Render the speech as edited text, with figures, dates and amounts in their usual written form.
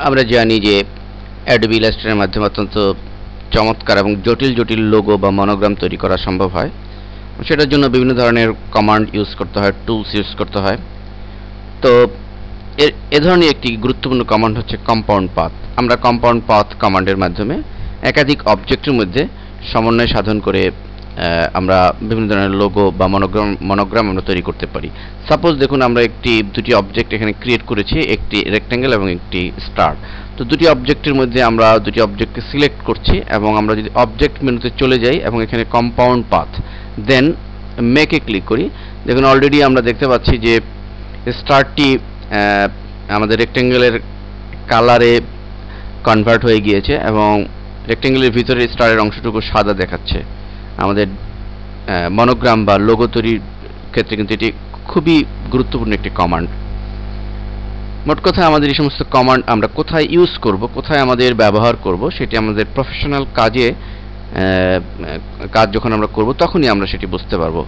আমরা জানি যে অ্যাডোবি ইলাস্ট্রেটরের মাধ্যমে অত্যন্ত চমৎকার এবং জটিল জটিল লোগো বা মনোগ্রাম তৈরি করা সম্ভব হয়। সেটার জন্য বিভিন্ন ধরনের কমান্ড ইউজ করতে হয়, টুলস ইউজ করতে হয়। তো এ ধরনের একটি গুরুত্বপূর্ণ কমান্ড হচ্ছে কম্পাউন্ড পাথ। আমরা কম্পাউন্ড পাথ কমান্ডের মাধ্যমে একাধিক অবজেক্টের মধ্যে সমন্বয় সাধন করে আমরা বিভিন্ন ধরনের লোগো বা মনোগ্রাম আমরা তৈরি করতে পারি। সাপোজ দেখুন, আমরা দুটি অবজেক্ট এখানে ক্রিয়েট করেছি, একটি রেক্ট্যাঙ্গেল এবং একটি স্টার। তো দুটি অবজেক্টের মধ্যে আমরা দুটি অবজেক্টকে সিলেক্ট করছি এবং আমরা যদি অবজেক্ট মেনুতে চলে যাই এবং এখানে কম্পাউন্ড পাথ দেন মেকে ক্লিক করি, দেখুন অলরেডি আমরা দেখতে পাচ্ছি যে স্টারটি আমাদের রেক্ট্যাঙ্গেলের কালারে কনভার্ট হয়ে গিয়েছে এবং রেক্ট্যাঙ্গেলের ভিতরে স্টারের অংশটুকু সাদা দেখাচ্ছে। আমাদের মনোগ্রাম বা লোগো তৈরির ক্ষেত্রে কিন্তু এটি খুবই গুরুত্বপূর্ণ একটি কমান্ড। মোট কথা, আমাদের এই সমস্ত কমান্ড আমরা কোথায় ইউজ করব, কোথায় আমাদের ব্যবহার করব, সেটি আমাদের প্রফেশনাল কাজ যখন আমরা করব তখনই আমরা সেটি বুঝতে পারবো।